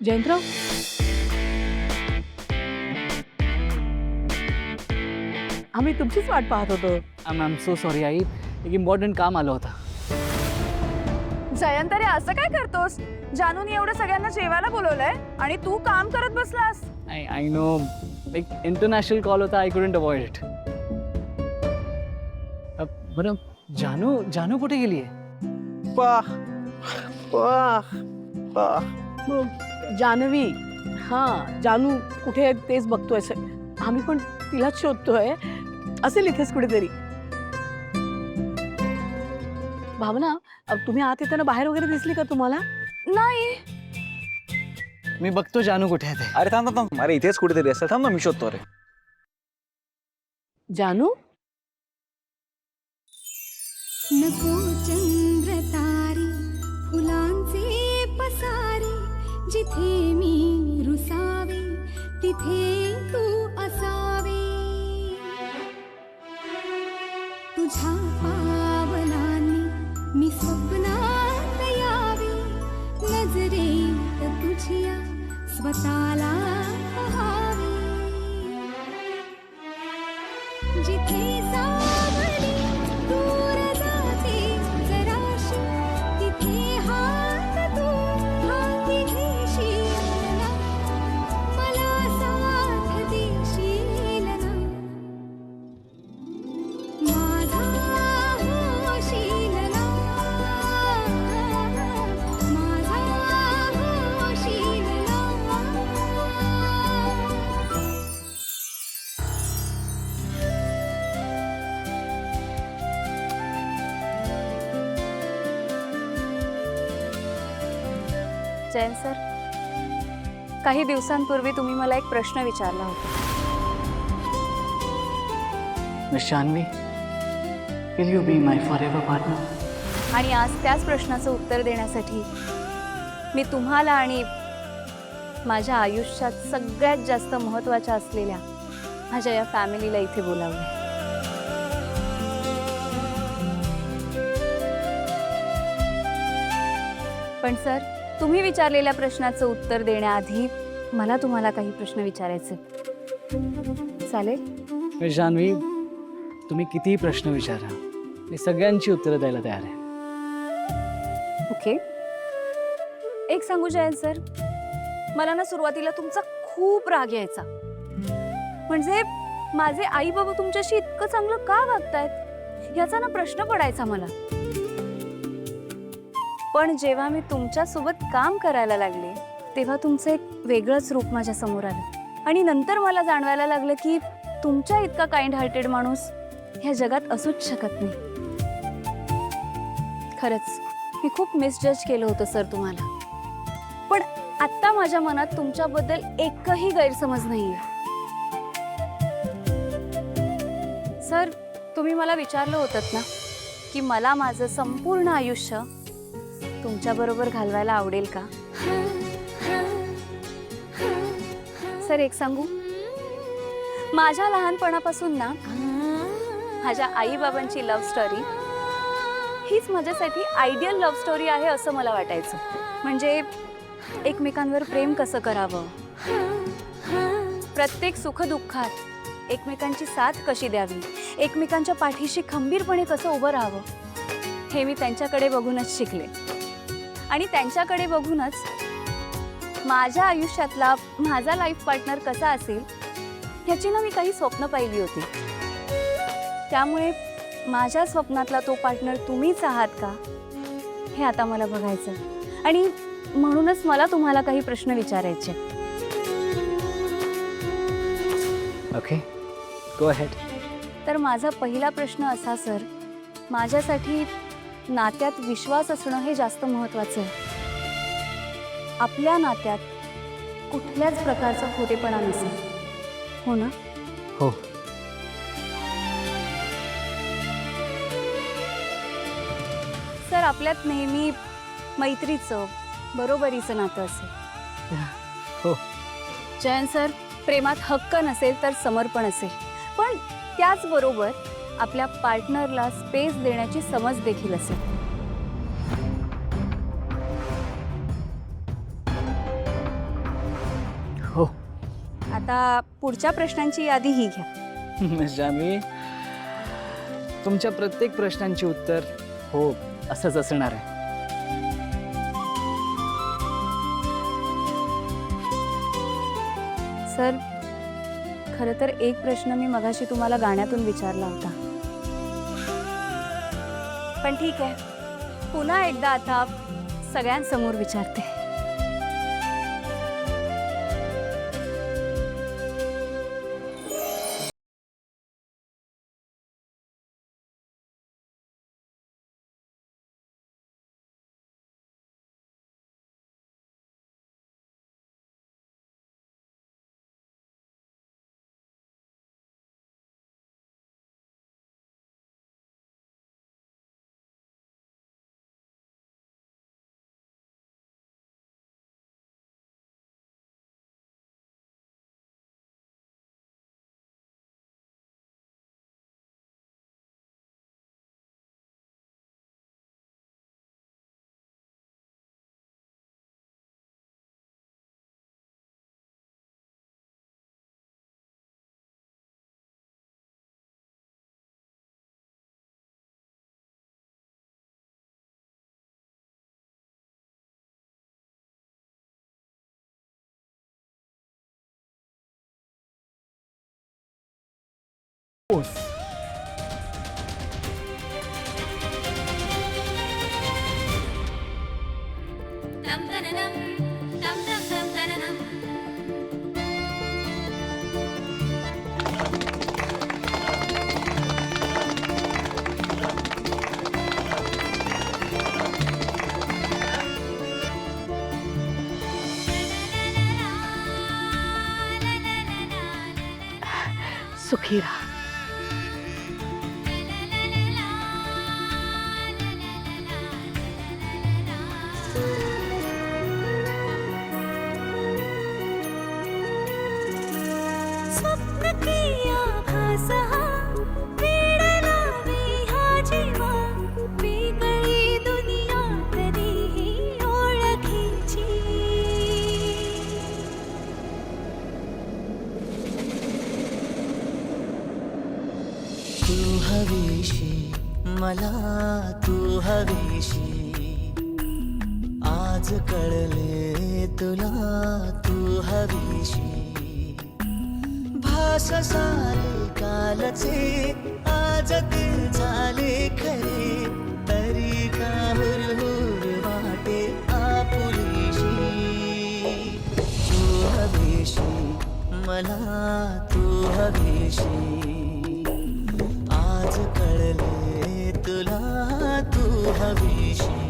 जयंतराव, आम्ही तुमचीच वाट पाहत होतो. I am so sorry I, एक इम्पॉर्टंट काम आलं होतं. जयंत, रे असं काय करतोस? जानूनी एवढं सगळ्यांना जेवायला बोलवलंय आणि तू काम करत बसलास. आय नो, एक इंटरनॅशनल कॉल होता, आय कुडंट अवॉइड इट. बरं, जानू कुठे गेली आहे? जानवी, हां, जानू कुठे आहे तेच बघतोय. आम्ही पण तिलाच शोधतोय. असेल इथेच कुठेतरी. भावना, तुम्ही आत येताना बाहेर वगैरे दिसली का तुम्हाला? नाही. मी बघतो जानू कुठे आहे ते. अरे थांब थांब, अरे इथेच कुठेतरी असेल. थांब ना, मी शोधतो. अरे जानू, नको चंद्र तारी फुलांचे पसारे, जिथे मी रुसावे तिथे तू असावे. तुझ्या पावलांनी मी स्वप्नात यावे, नजरेत तुझ्या स्वतःला पहावे. जिथे सावली दूर जाते जराशी, तिथे हात तू हाती घेशील ना, मला साथ देशील ना. माझा होशील ना, माझा होशील ना. जयंत सर, काही दिवसांपूर्वी तुम्ही मला एक प्रश्न विचारला होता. Miss Janhvi, will you be my forever partner? आणि आज त्याच प्रश्नाचं उत्तर देण्यासाठी मी तुम्हाला आणि माझ्या आयुष्यात सगळ्यात जास्त महत्त्वाच्या असलेल्या माझ्या या फॅमिलीला इथे बोलावलं. पण सर, तुम्ही विचारलेल्या प्रश्नाचं उत्तर देण्याआधी मला तुम्हाला काही प्रश्न विचारायचे. चालेल? मिस जानवी, तुम्ही कितीही प्रश्न विचारा, मी सगळ्यांची उत्तरं द्यायला तयार आहे. ओके. एक सांगू जयंत सर, मला ना सुरुवातीला तुमचा खूप राग यायचा. म्हणजे माझे आई बाबा तुमच्याशी इतकं चांगलं का वागतायत याचा ना प्रश्न पडायचा मला. पण जेव्हा मी तुमच्या सोबत काम करायला लागले तेव्हा तुमचं एक वेगळंच रूप माझ्या समोर आलं. आणि नंतर मला जाणवायला लागलं की तुमच्या इतका काइंड हार्टेड माणूस ह्या जगात असूच शकत नाही. खरंच मी खूप मिसजज केलं होतं सर तुम्हाला. पण आत्ता माझ्या मनात तुमच्याबद्दल एकही गैरसमज नाहीये. सर, तुम्ही मला विचारलं होतं ना की मला माझं संपूर्ण आयुष्य तुमच्याबरोबर घालवायला आवडेल का? सर, एक सांगू, माझ्या लहानपणापासून ना माझ्या आई बाबांची लव्ह स्टोरी हीच माझ्यासाठी आयडियल लव्ह स्टोरी आहे असं मला वाटायचं. म्हणजे एकमेकांवर प्रेम कसं करावं, प्रत्येक सुखदुःखात एकमेकांची साथ कशी द्यावी, एकमेकांच्या पाठीशी खंबीरपणे कसं उभं राहावं, हे मी त्यांच्याकडे बघूनच शिकले. आणि त्यांच्याकडे बघूनच माझ्या आयुष्यातला माझा लाईफ पार्टनर कसा असेल ह्याची ना मी काही स्वप्न पाहिली होती. त्यामुळे माझ्या स्वप्नातला तो पार्टनर तुम्हीच आहात का हे आता मला बघायचं. आणि म्हणूनच मला तुम्हाला काही प्रश्न विचारायचे. Okay, go ahead. तर माझा पहिला प्रश्न असा सर, माझ्यासाठी नात्यात विश्वास असणं हे जास्त महत्त्वाचं आहे. आपल्या नात्यात कुठल्याच प्रकारचा खोटेपणा नसेल, हो ना? हो. सर, आपल्यात नेहमी मैत्रीचं, बरोबरीचं नातं असेल. हो. जयंत सर, प्रेमात हक्क नसेल तर समर्पण असेल, पण त्याचबरोबर आपल्या पार्टनरला स्पेस देण्याची समज देखील असेल. हो. आता पुढच्या प्रश्नांची यादी ही घ्या. जान्हवी, तुमच्या प्रत्येक प्रश्नांची उत्तर हो असंच असणार आहे. सर, खरं तर एक प्रश्न मी मगाशी तुम्हाला गाण्यातून विचारला होता, पण ठीक आहे, पुन्हा एकदा आता सगळ्यांसमोर विचारते. सुखी राहा. स्वप्न किया भास हा वेड लावे हा जीवा वेगळी दुनिया तरीही ओळखीची. तू हवीशी मला तू हवीशी आज कळले तुला तू हवीशी भास सारे कालचे आज ते झाले खरे तरी का हुरहुर वाटे आपुलीशी तू हवीशी मला तू हवीशी आज कळले तुला तू हवीशी